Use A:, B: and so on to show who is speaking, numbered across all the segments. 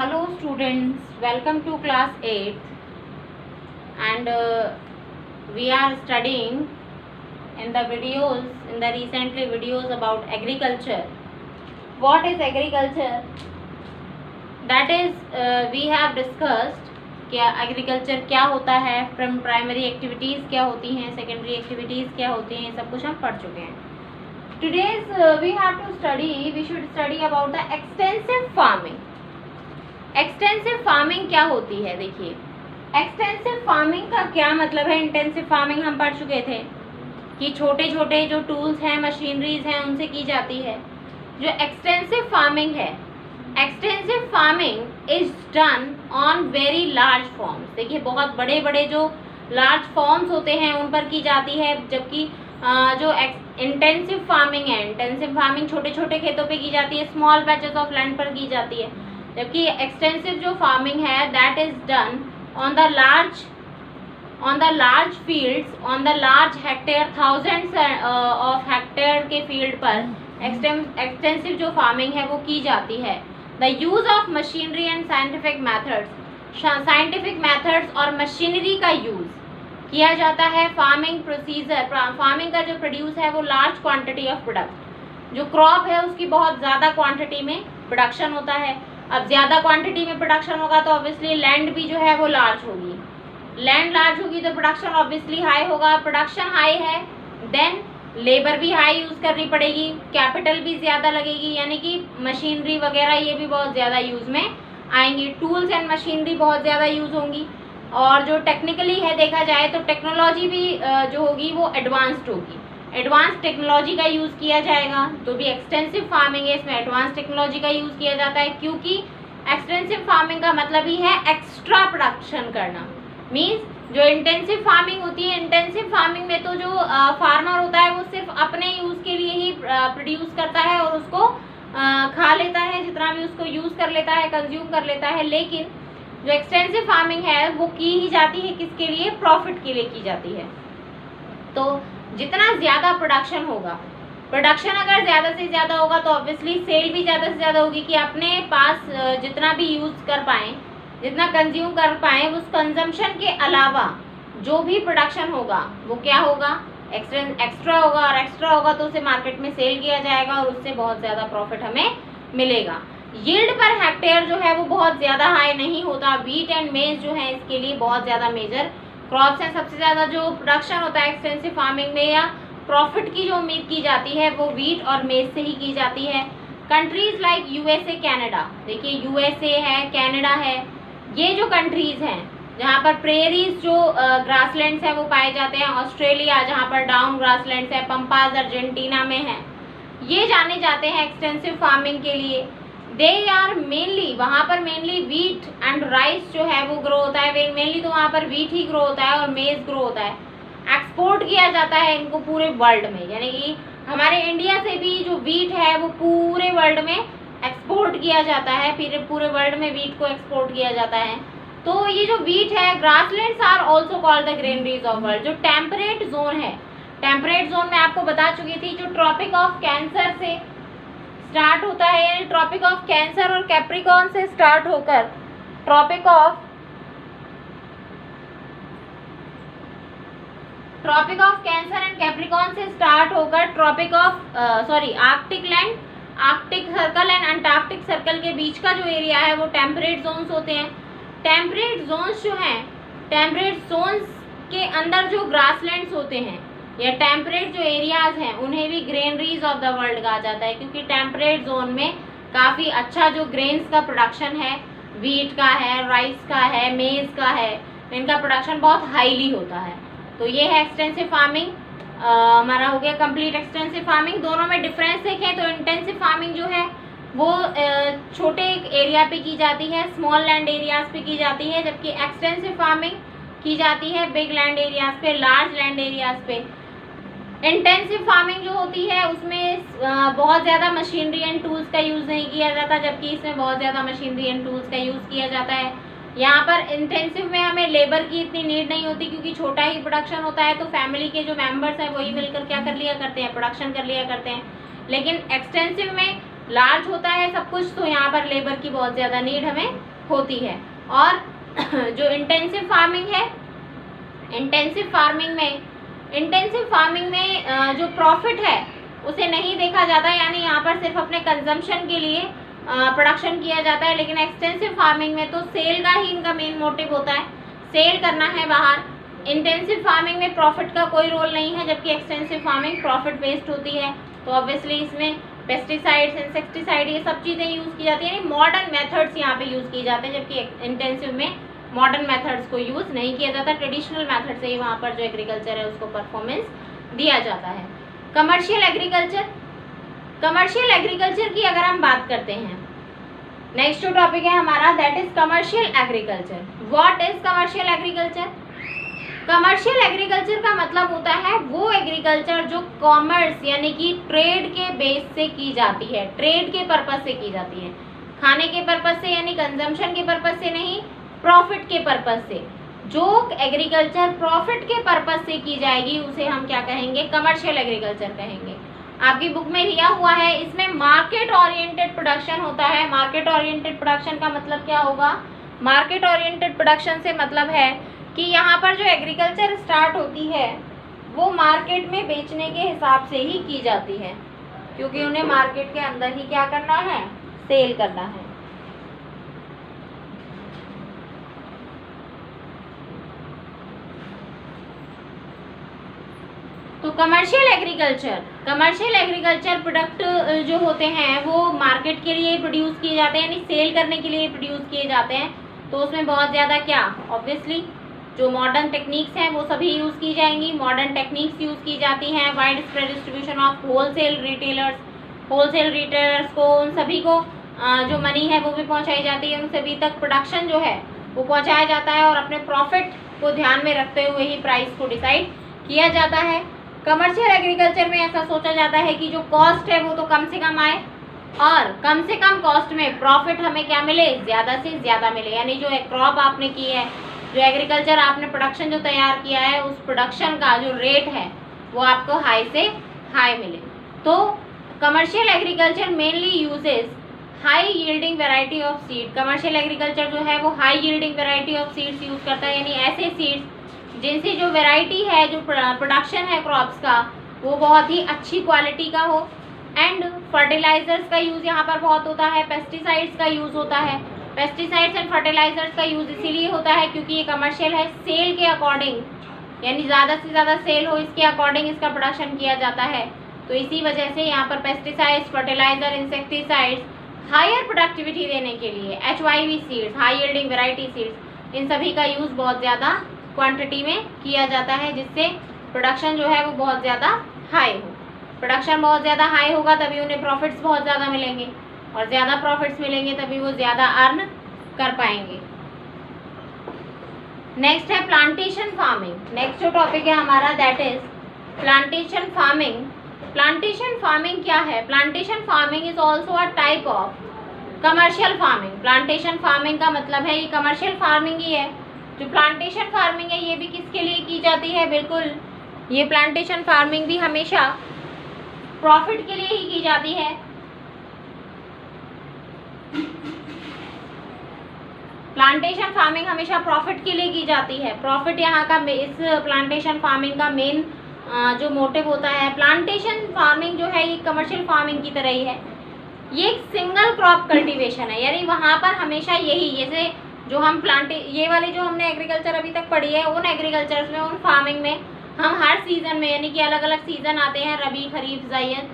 A: Hello students, welcome to class 8th and we are studying in the recently videos about agriculture. What is agriculture? That is we have discussed क्या agriculture क्या होता है, primary activities क्या होती हैं, secondary activities क्या होती हैं, सब कुछ हम पढ़ चुके हैं. Today's we should study about the extensive farming. Extensive farming क्या होती है? देखिए, एक्सटेंसिव फार्मिंग का क्या मतलब है. इंटेंसिव फार्मिंग हम पढ़ चुके थे कि छोटे छोटे जो टूल्स हैं, मशीनरीज हैं, उनसे की जाती है. जो एक्सटेंसिव फार्मिंग है, extensive farming is done on very large forms. देखिए, बहुत बड़े बड़े जो लार्ज फॉर्म्स होते हैं उन पर की जाती है, जबकि जो इंटेंसिव फार्मिंग है, इंटेंसिव फार्मिंग छोटे छोटे खेतों पे की जाती है, स्मॉल पैचेस ऑफ लैंड पर की जाती है. जबकि एक्सटेंसिव जो फार्मिंग है that is done on the large fields, on the large hectare, thousands of hectare के फील्ड पर एक्सटेंसिव जो फार्मिंग है वो की जाती है. The use of machinery and scientific methods और मशीनरी का यूज किया जाता है. फार्मिंग प्रोसीजर, फार्मिंग का जो प्रोड्यूस है वो लार्ज क्वांटिटी ऑफ प्रोडक्ट, जो क्रॉप है उसकी बहुत ज़्यादा क्वांटिटी में प्रोडक्शन होता है. अब ज़्यादा क्वांटिटी में प्रोडक्शन होगा तो ऑब्वियसली लैंड भी जो है वो लार्ज होगी. लैंड लार्ज होगी तो प्रोडक्शन ऑब्वियसली हाई होगा. प्रोडक्शन हाई है देन लेबर भी हाई यूज़ करनी पड़ेगी, कैपिटल भी ज़्यादा लगेगी, यानी कि मशीनरी वगैरह ये भी बहुत ज़्यादा यूज़ में आएंगी. टूल्स एंड मशीनरी बहुत ज़्यादा यूज़ होंगी. और जो टेक्निकली है देखा जाए तो टेक्नोलॉजी भी जो होगी वो एडवांस्ड होगी. एडवांस टेक्नोलॉजी का यूज़ किया जाएगा. तो भी एक्सटेंसिव फार्मिंग है, इसमें एडवांस टेक्नोलॉजी का यूज़ किया जाता है, क्योंकि एक्सटेंसिव फार्मिंग का मतलब ही है एक्स्ट्रा प्रोडक्शन करना. मींस जो इंटेंसिव फार्मिंग होती है, इंटेंसिव फार्मिंग में तो जो फार्मर होता है वो सिर्फ अपने यूज़ के लिए ही प्रोड्यूस करता है और उसको खा लेता है, जितना भी उसको यूज़ कर लेता है, कंज्यूम कर लेता है. लेकिन जो एक्सटेंसिव फार्मिंग है वो की ही जाती है किसके लिए? प्रॉफिट के लिए की जाती है. तो जितना ज़्यादा प्रोडक्शन होगा, प्रोडक्शन अगर ज़्यादा से ज़्यादा होगा तो ऑब्वियसली सेल भी ज़्यादा से ज़्यादा होगी, कि अपने पास जितना भी यूज़ कर पाएँ, जितना कंज्यूम कर पाएँ, उस कंजम्पशन के अलावा जो भी प्रोडक्शन होगा वो क्या होगा? एक्स्ट्रा होगा. और एक्स्ट्रा होगा तो उसे मार्केट में सेल किया जाएगा और उससे बहुत ज़्यादा प्रॉफिट हमें मिलेगा. यील्ड पर हेक्टेयर जो है वो बहुत ज़्यादा हाई नहीं होता. वीट एंड मेज जो है इसके लिए बहुत ज़्यादा मेजर क्रॉप्स हैं. सबसे ज़्यादा जो प्रोडक्शन होता है एक्सटेंसिव फार्मिंग में या प्रॉफिट की जो उम्मीद की जाती है वो वीट और मेज से ही की जाती है. कंट्रीज़ लाइक यूएसए, कनाडा, देखिए यूएसए है, कनाडा है, ये जो कंट्रीज़ हैं जहाँ पर प्रेरीज जो ग्रासलैंड्स हैं वो पाए जाते हैं. ऑस्ट्रेलिया जहाँ पर डाउन ग्रासलैंड्स है, पंपाज अर्जेंटीना में है, ये जाने जाते हैं एक्सटेंसिव फार्मिंग के लिए. दे आर मेनली, वहाँ पर मेनली वीट एंड राइस जो है वो ग्रो होता है. मेनली तो वहाँ पर वीट ही ग्रो होता है और मेज ग्रो होता है. एक्सपोर्ट किया जाता है इनको पूरे वर्ल्ड में, यानी कि हमारे इंडिया से भी जो वीट है वो पूरे वर्ल्ड में एक्सपोर्ट किया जाता है. फिर पूरे वर्ल्ड में वीट को एक्सपोर्ट किया जाता है. तो ये जो वीट है, grasslands are also called the granaries of world. जो टेम्परेट जोन है, टेम्परेट जोन में आपको बता चुकी थी, जो ट्रॉपिक ऑफ कैंसर से स्टार्ट होता है, यानी ट्रॉपिक ऑफ कैंसर और कैप्रिकॉर्न से स्टार्ट होकर tropic of Cancer and Capricorn से स्टार्ट होकर tropic of Arctic land, Arctic circle and Antarctic circle के बीच का जो एरिया है वो टेम्परेट जोन्स होते हैं. टेम्परेट जोन्स जो हैं, टेम्परेट जोन्स के अंदर जो ग्रासलैंड्स होते हैं या टेम्परेट जो एरियाज हैं उन्हें भी ग्रेनरीज ऑफ द वर्ल्ड कहा जाता है, क्योंकि टेम्परेट जोन में काफ़ी अच्छा जो ग्रेन्स का प्रोडक्शन है, वीट का है, राइस का है, मेज का है, इनका प्रोडक्शन बहुत हाईली होता है. तो ये है एक्सटेंसिव फार्मिंग. हमारा हो गया कंप्लीट एक्सटेंसिव फार्मिंग. दोनों में डिफरेंस देखें तो इंटेंसिव फार्मिंग जो है वो छोटे एरिया पे की जाती है, स्मॉल लैंड एरियाज पे की जाती है, जबकि एक्सटेंसिव फार्मिंग की जाती है बिग लैंड एरियाज पे, लार्ज लैंड एरियाज पे. इंटेंसिव फार्मिंग जो होती है उसमें बहुत ज़्यादा मशीनरी एंड टूल्स का यूज़ नहीं किया जाता, जबकि इसमें बहुत ज़्यादा मशीनरी एंड टूल्स का यूज़ किया जाता है. यहाँ पर इंटेंसिव में हमें लेबर की इतनी नीड नहीं होती, क्योंकि छोटा ही प्रोडक्शन होता है, तो फैमिली के जो मेंबर्स हैं वही मिलकर क्या कर लिया करते हैं? प्रोडक्शन कर लिया करते हैं. लेकिन एक्सटेंसिव में लार्ज होता है सब कुछ, तो यहाँ पर लेबर की बहुत ज़्यादा नीड हमें होती है। और जो इंटेंसिव फार्मिंग है, इंटेंसिव फार्मिंग में जो प्रॉफिट है उसे नहीं देखा जाता, यानी यहाँ पर सिर्फ अपने कंजम्पशन के लिए प्रोडक्शन किया जाता है। लेकिन एक्सटेंसिव फार्मिंग में तो सेल का ही इनका मेन मोटिव होता है, सेल करना है बाहर। इंटेंसिव फार्मिंग में प्रॉफिट का कोई रोल नहीं है, जबकि एक्सटेंसिव फार्मिंग प्रॉफिट बेस्ड होती है। तो ऑब्वियसली इसमें पेस्टिसाइड्स, इंसेक्टिसाइड, ये सब चीज़ें यूज़ की जाती है, यानी मॉडर्न मेथड्स यहाँ पे यूज़ किए जाते हैं, जबकि इंटेंसिव में मॉडर्न मेथड्स को यूज़ नहीं किया जाता। ट्रेडिशनल मेथड से ही वहाँ पर जो एग्रीकल्चर है उसको परफॉर्मेंस दिया जाता है। कमर्शियल एग्रीकल्चर की अगर हम बात करते हैं, नेक्स्ट जो टॉपिक है हमारा that is commercial agriculture. What is commercial agriculture? Commercial agriculture का मतलब होता है वो एग्रीकल्चर जो कॉमर्स यानी कि ट्रेड के बेस से की जाती है, ट्रेड के पर्पज से की जाती है, खाने के पर्पज से यानी कंजम्पशन के पर्पज से नहीं, प्रॉफिट के पर्पज से। जो एग्रीकल्चर प्रॉफिट के पर्पज से की जाएगी उसे हम क्या कहेंगे? कमर्शियल एग्रीकल्चर कहेंगे। आपकी बुक में दिया हुआ है, इसमें मार्केट ओरिएंटेड प्रोडक्शन होता है। मार्केट ओरिएंटेड प्रोडक्शन का मतलब क्या होगा? मार्केट ओरिएंटेड प्रोडक्शन से मतलब है कि यहाँ पर जो एग्रीकल्चर स्टार्ट होती है वो मार्केट में बेचने के हिसाब से ही की जाती है, क्योंकि उन्हें मार्केट के अंदर ही क्या करना है? सेल करना है। तो कमर्शियल एग्रीकल्चर प्रोडक्ट जो होते हैं वो मार्केट के लिए प्रोड्यूस किए जाते हैं, यानी सेल करने के लिए प्रोड्यूस किए जाते हैं। तो उसमें बहुत ज़्यादा क्या, ऑब्वियसली जो मॉडर्न टेक्निक्स हैं वो सभी यूज़ की जाएंगी। मॉडर्न टेक्निक्स यूज़ की जाती हैं। Wide spread distribution of wholesale retailers को, उन सभी को जो मनी है वो भी पहुंचाई जाती है, उन सभी तक प्रोडक्शन जो है वो पहुंचाया जाता है, और अपने प्रॉफिट को ध्यान में रखते हुए ही प्राइस को डिसाइड किया जाता है। कमर्शियल एग्रीकल्चर में ऐसा सोचा जाता है कि जो कॉस्ट है वो तो कम से कम आए, और कम से कम कॉस्ट में प्रॉफिट हमें क्या मिले? ज़्यादा से ज़्यादा मिले। यानी जो क्रॉप आपने की है, जो एग्रीकल्चर आपने प्रोडक्शन जो तैयार किया है, उस प्रोडक्शन का जो रेट है वो आपको हाई से हाई मिले। तो commercial agriculture mainly uses high yielding variety of seed. Commercial agriculture जो है वो high yielding variety of seeds use करता है, यानी ऐसे सीड्स जिनसे जो वेराइटी है, जो प्रोडक्शन है क्रॉप्स का, वो बहुत ही अच्छी क्वालिटी का हो। एंड फर्टिलाइजर्स का यूज़ यहाँ पर बहुत होता है, पेस्टिसाइड्स का यूज़ होता है। पेस्टिसाइड्स एंड फर्टिलाइजर्स का यूज़ इसीलिए होता है क्योंकि ये कमर्शियल है, सेल के अकॉर्डिंग, यानी ज़्यादा से ज़्यादा सेल हो इसके अकॉर्डिंग इसका प्रोडक्शन किया जाता है। तो इसी वजह से यहाँ पर pesticides, fertiliser, insecticides higher productivity देने के लिए HYV seeds, high yielding variety seeds, इन सभी का यूज़ बहुत ज़्यादा क्वांटिटी में किया जाता है, जिससे प्रोडक्शन जो है वो बहुत ज़्यादा हाई हो। प्रोडक्शन बहुत ज़्यादा हाई होगा तभी उन्हें प्रॉफिट्स बहुत ज़्यादा मिलेंगे, और ज़्यादा प्रॉफिट्स मिलेंगे तभी वो ज़्यादा अर्न कर पाएंगे। नेक्स्ट है प्लांटेशन फार्मिंग। नेक्स्ट जो टॉपिक है हमारा that is plantation farming. Plantation farming क्या है? Plantation farming is also a type of commercial farming. Plantation farming का मतलब है ये कमर्शियल फार्मिंग ही है। जो प्लांटेशन फार्मिंग है ये भी किसके लिए की जाती है? बिल्कुल, ये प्लांटेशन फार्मिंग भी हमेशा प्रॉफिट के लिए ही की जाती है। प्लांटेशन फार्मिंग हमेशा प्रॉफिट के लिए की जाती है। प्रॉफिट यहाँ का इस प्लांटेशन फार्मिंग का मेन जो मोटिव होता है। प्लांटेशन फार्मिंग जो है ये कमर्शियल फार्मिंग की तरह ही है। ये एक सिंगल क्रॉप कल्टीवेशन है, यानी वहाँ पर हमेशा यही, जैसे जो हम ये वाली जो हमने एग्रीकल्चर अभी तक पढ़ी है, उन एग्रीकल्चर में, उन फार्मिंग में हम हर सीज़न में, यानी कि अलग अलग सीज़न आते हैं, रबी, खरीफ, ज़ायद,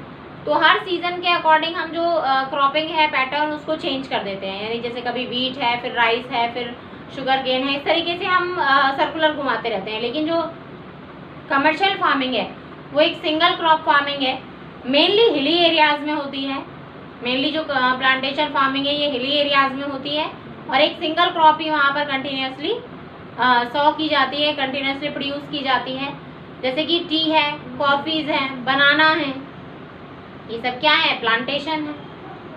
A: तो हर सीज़न के अकॉर्डिंग हम जो क्रॉपिंग है पैटर्न उसको चेंज कर देते हैं। यानी जैसे कभी वीट है, फिर राइस है, फिर शुगर केन है, इस तरीके से हम सर्कुलर घुमाते रहते हैं। लेकिन जो कमर्शियल फार्मिंग है वो एक सिंगल क्रॉप फार्मिंग है, मेनली हिली एरियाज़ में होती है। मेनली जो प्लांटेशन फार्मिंग है ये हिली एरियाज़ में होती है, और एक सिंगल क्रॉप ही वहाँ पर कंटिन्यूसली सॉ की जाती है, कंटिन्यूसली प्रोड्यूस की जाती है। जैसे कि टी है, कॉफ़ीज़ हैं, बनाना है, ये सब क्या है? प्लांटेशन है।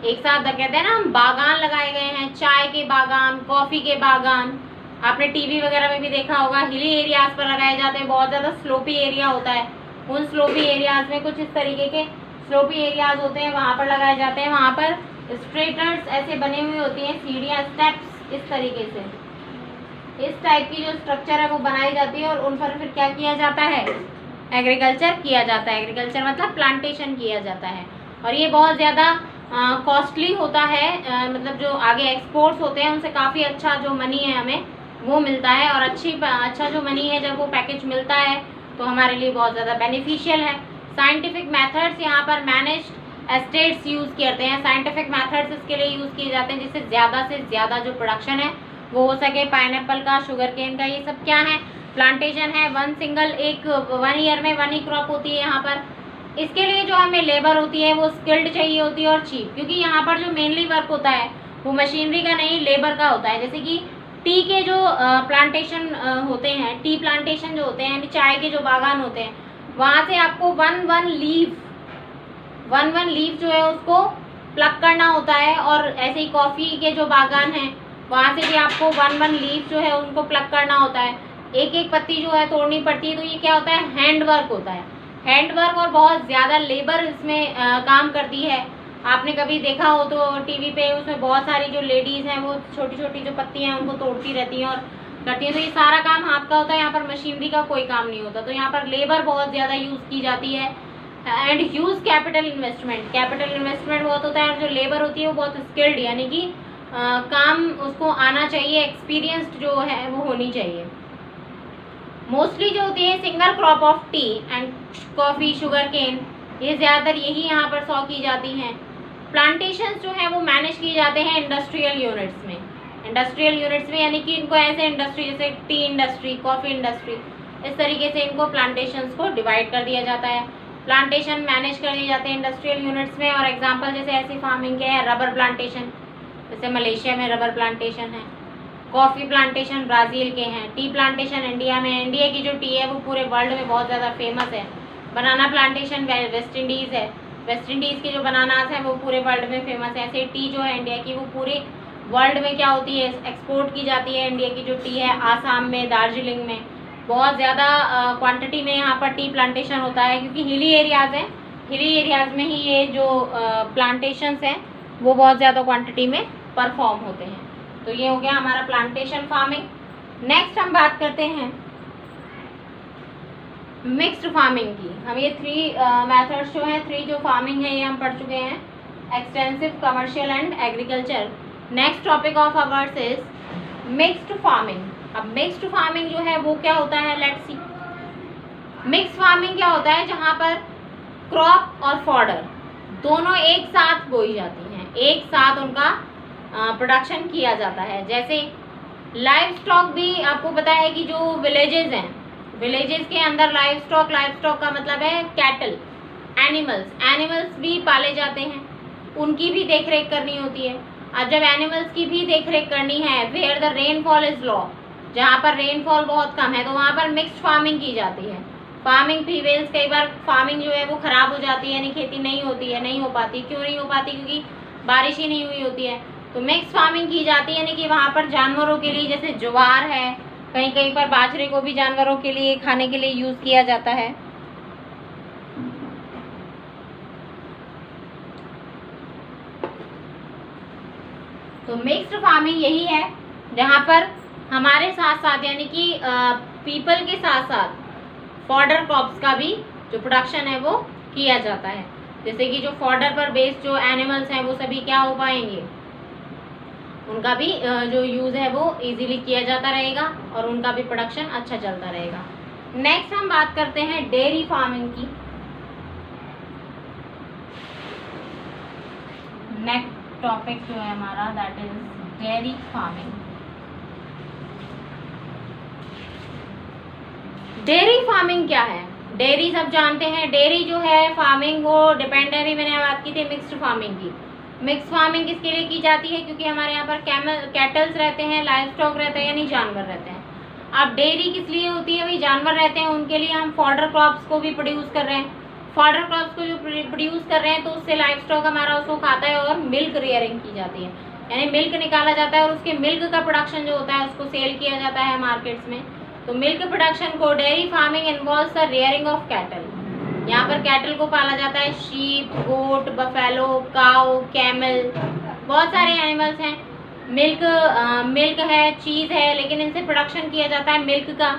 A: एक साथ कहते हैं ना हम, बागान लगाए गए हैं, चाय के बागान, कॉफ़ी के बागान। आपने टीवी वगैरह में भी देखा होगा, हिली एरियाज़ पर लगाए जाते हैं। बहुत ज़्यादा स्लोपी एरिया होता है, उन स्लोपी एरियाज़ में कुछ इस तरीके के स्लोपी एरियाज़ होते हैं, वहाँ पर लगाए जाते हैं। वहाँ पर स्ट्रेटर्स ऐसे बने हुए होती हैं, सीढ़ियाँ, स्टेप्स इस तरीके से, इस टाइप की जो स्ट्रक्चर है वो बनाई जाती है और उन पर फिर क्या किया जाता है, एग्रीकल्चर किया जाता है। एग्रीकल्चर मतलब प्लांटेशन किया जाता है। और ये बहुत ज़्यादा कॉस्टली होता है, मतलब जो आगे एक्सपोर्ट्स होते हैं उनसे काफ़ी अच्छा जो मनी है हमें वो मिलता है। और अच्छा जो मनी है जब वो पैकेज मिलता है तो हमारे लिए बहुत ज़्यादा बेनिफिशियल है। साइंटिफिक मेथड्स यहाँ पर मैनेज्ड एस्टेट्स यूज़ करते हैं। साइंटिफिक मेथड्स इसके लिए यूज़ किए जाते हैं जिससे ज़्यादा से ज़्यादा जो प्रोडक्शन है वो हो सके। पाइनएप्पल का, शुगर केन का, ये सब क्या है, प्लांटेशन है। वन ईयर में 1 ही क्रॉप होती है यहाँ पर। इसके लिए जो हमें लेबर होती है वो स्किल्ड चाहिए होती है और चीप, क्योंकि यहाँ पर जो मेनली वर्क होता है वो मशीनरी का नहीं, लेबर का होता है। जैसे कि टी के जो प्लांटेशन होते हैं, टी प्लांटेशन जो होते हैं यानी चाय के जो बागान होते हैं, वहाँ से आपको वन लीफ जो है उसको प्लग करना होता है। और ऐसे ही कॉफ़ी के जो बागान हैं वहाँ से भी आपको वन लीफ जो है उनको प्लग करना होता है, एक एक पत्ती जो है तोड़नी पड़ती है। तो ये क्या होता है, हैंड वर्क होता है, हैंड वर्क, और बहुत ज़्यादा लेबर इसमें काम करती है। आपने कभी देखा हो तो टीवी पे, उसमें बहुत सारी जो लेडीज़ हैं वो छोटी छोटी जो पत्तियाँ हैं उनको तोड़ती रहती हैं और करती हैं। तो ये सारा काम हाथ का होता है, यहाँ पर मशीनरी का कोई काम नहीं होता। तो यहाँ पर लेबर बहुत ज़्यादा यूज़ की जाती है। एंड ह्यूज कैपिटल इन्वेस्टमेंट बहुत होता है। और जो लेबर होती है वो बहुत स्किल्ड, यानी कि काम उसको आना चाहिए, एक्सपीरियंस्ड जो है वो होनी चाहिए। मोस्टली जो होती है single crop of tea and coffee, sugar cane, ये ज़्यादातर यही यहाँ पर 100 की जाती हैं। प्लांटेशंस जो हैं वो मैनेज किए जाते हैं इंडस्ट्रियल यूनिट्स में, यानी कि इनको ऐसे इंडस्ट्री जैसे टी इंडस्ट्री, कॉफ़ी इंडस्ट्री, इस तरीके से इनको प्लांटेशंस को डिवाइड कर दिया जाता है। प्लांटेशन मैनेज कर दिए जाते हैं इंडस्ट्रियल यूनिट्स में। और एग्जांपल जैसे ऐसी फार्मिंग के है, रबर प्लांटेशन, जैसे मलेशिया में रबर प्लांटेशन है। कॉफ़ी प्लांटेशन ब्राज़ील के हैं। टी प्लांटेशन इंडिया में, इंडिया की जो टी है वो पूरे वर्ल्ड में बहुत ज़्यादा फेमस है। बनाना प्लांटेशन वेस्ट इंडीज़ है, वेस्ट इंडीज़ के जो बनानास हैं वो पूरे वर्ल्ड में फेमस है। ऐसे टी जो है इंडिया की वो पूरे वर्ल्ड में क्या होती है, एक्सपोर्ट की जाती है। इंडिया की जो टी है आसाम में, दार्जिलिंग में बहुत ज़्यादा क्वांटिटी में यहाँ पर टी प्लांटेशन होता है, क्योंकि हिली एरियाज़ हैं, हिली एरियाज़ में ही ये जो प्लांटेशंस हैं वो बहुत ज़्यादा क्वांटिटी में परफॉर्म होते हैं। तो ये हो गया हमारा प्लांटेशन फार्मिंग। नेक्स्ट हम बात करते हैं मिक्स्ड फार्मिंग की। हम ये 3 मेथड्स जो हैं, 3 जो फार्मिंग है ये हम पढ़ चुके हैं, extensive, commercial and agriculture. Next topic of hours is mixed farming. अब मिक्स्ड फार्मिंग जो है वो क्या होता है, लेट्स सी। मिक्स्ड फार्मिंग क्या होता है, जहाँ पर क्रॉप और फॉडर दोनों एक साथ बोई जाती हैं, एक साथ उनका प्रोडक्शन किया जाता है। जैसे लाइव स्टॉक भी आपको पता है कि जो विलेजेस हैं, विलेजेस के अंदर लाइव स्टॉक का मतलब है कैटल, एनिमल्स भी पाले जाते हैं, उनकी भी देख रेख करनी होती है। अब जब एनिमल्स की भी देख रेख करनी है, where the rainfall is low, जहाँ पर रेनफॉल बहुत कम है तो वहाँ पर मिक्स्ड फार्मिंग की जाती है। फार्मिंग फीमेल्स, कई बार फार्मिंग जो है वो ख़राब हो जाती है, यानी खेती नहीं होती है, नहीं हो पाती। क्यों नहीं हो पाती, क्योंकि बारिश ही नहीं हुई होती है। तो मिक्स फार्मिंग की जाती है, यानी कि वहाँ पर जानवरों के लिए, जैसे ज्वार है, कहीं कहीं पर बाजरे को भी जानवरों के लिए खाने के लिए यूज़ किया जाता है। तो मिक्स्ड फार्मिंग यही है जहाँ पर हमारे साथ साथ, यानी कि पीपल के साथ साथ फॉडर क्रॉप्स का भी जो प्रोडक्शन है वो किया जाता है। जैसे कि जो फॉडर पर बेस्ड जो एनिमल्स हैं वो सभी क्या हो पाएंगे, उनका भी जो यूज़ है वो इजीली किया जाता रहेगा और उनका भी प्रोडक्शन अच्छा चलता रहेगा। नेक्स्ट हम बात करते हैं डेयरी फार्मिंग की। नेक्स्ट टॉपिक जो है हमारा that is dairy farming. Dairy farming क्या है, डेयरी सब जानते हैं। डेयरी जो है फार्मिंग वो डिपेंडरी, मैंने बात की थी मिक्स्ड फार्मिंग की। मिक्स फार्मिंग किसके लिए की जाती है, क्योंकि हमारे यहाँ पर कैटल्स रहते हैं, लाइव स्टॉक रहते हैं, यानी जानवर रहते हैं। अब डेयरी किस लिए होती है, भाई जानवर रहते हैं उनके लिए हम फॉडर क्रॉप्स को भी प्रोड्यूस कर रहे हैं। फॉडर क्रॉप्स को जो प्रोड्यूस कर रहे हैं तो उससे लाइव स्टॉक हमारा उसको खाता है और मिल्क रेयरिंग की जाती है, यानी मिल्क निकाला जाता है और उसके मिल्क का प्रोडक्शन जो होता है उसको सेल किया जाता है मार्केट्स में। तो मिल्क प्रोडक्शन को dairy farming involves the rearing of cattle. यहाँ पर कैटल को पाला जाता है, शीप, गोट, बफेलो, काऊ, कैमल, बहुत सारे एनिमल्स हैं मिल्क है, चीज़ है, लेकिन इनसे प्रोडक्शन किया जाता है मिल्क का।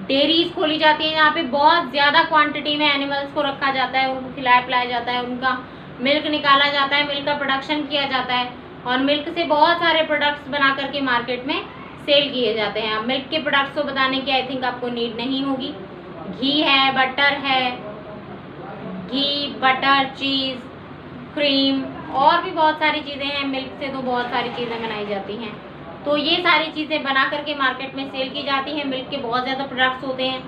A: डेयरीज खोली जाती है, यहाँ पे बहुत ज़्यादा क्वांटिटी में एनिमल्स को रखा जाता है, उनको खिलाया पिलाया जाता है, उनका मिल्क निकाला जाता है, मिल्क का प्रोडक्शन किया जाता है और मिल्क से बहुत सारे प्रोडक्ट्स बना करके मार्केट में सेल किए जाते हैं। अब मिल्क के प्रोडक्ट्स को बताने की आई थिंक आपको नीड नहीं होगी। घी है, बटर है, घी, बटर, चीज़, क्रीम और भी बहुत सारी चीज़ें हैं। मिल्क से तो बहुत सारी चीज़ें बनाई जाती हैं, तो ये सारी चीज़ें बना करके मार्केट में सेल की जाती हैं। मिल्क के बहुत ज़्यादा प्रोडक्ट्स होते हैं।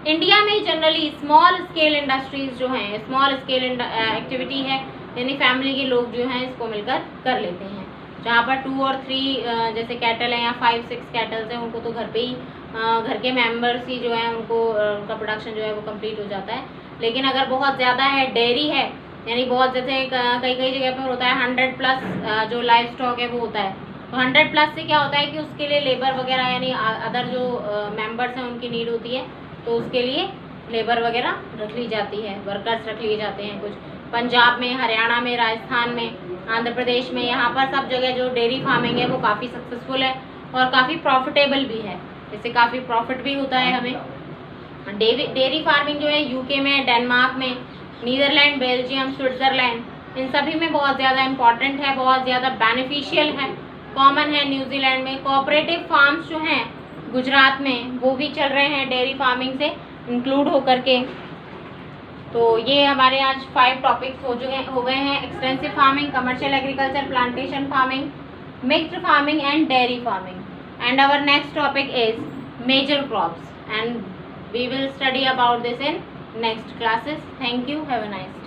A: इंडिया में जनरली स्मॉल स्केल इंडस्ट्रीज़ जो हैं, स्मॉल स्केल एक्टिविटी है, यानी फैमिली के लोग जो हैं इसको मिलकर कर लेते हैं। जहाँ पर 2 और 3 जैसे कैटल हैं या 5-6 कैटल्स हैं, उनको तो घर पे ही घर के मेंबर्स ही जो हैं उनको उनका प्रोडक्शन जो है वो कंप्लीट हो जाता है। लेकिन अगर बहुत ज़्यादा है, डेयरी है, यानी बहुत जैसे कई कई जगह पर होता है 100+ जो लाइव स्टॉक है वो होता है, तो 100+ से क्या होता है कि उसके लिए लेबर वगैरह यानी अदर जो मेंबर्स हैं उनकी नीड होती है, तो उसके लिए लेबर वगैरह रख ली जाती है, वर्कर्स रख लिए जाते हैं। कुछ पंजाब में, हरियाणा में, राजस्थान में, आंध्र प्रदेश में, यहाँ पर सब जगह जो डेयरी फार्मिंग है वो काफ़ी सक्सेसफुल है और काफ़ी प्रॉफिटेबल भी है, इससे काफ़ी प्रॉफिट भी होता है हमें। डेयरी फार्मिंग जो है यूके में, डेनमार्क में, नीदरलैंड, बेल्जियम, स्विट्ज़रलैंड, इन सभी में बहुत ज़्यादा इम्पॉर्टेंट है, बहुत ज़्यादा बेनिफिशियल है, कॉमन है। न्यूजीलैंड में कोऑपरेटिव फार्म्स जो हैं गुजरात में वो भी चल रहे हैं डेयरी फार्मिंग से इंक्लूड होकर के। तो ये हमारे आज 5 टॉपिक्स हो गए हैं। Extensive farming, commercial agriculture, plantation farming, mixed farming and dairy farming. And our next topic is major crops and we will study about this in next classes. Thank you. Have a nice day.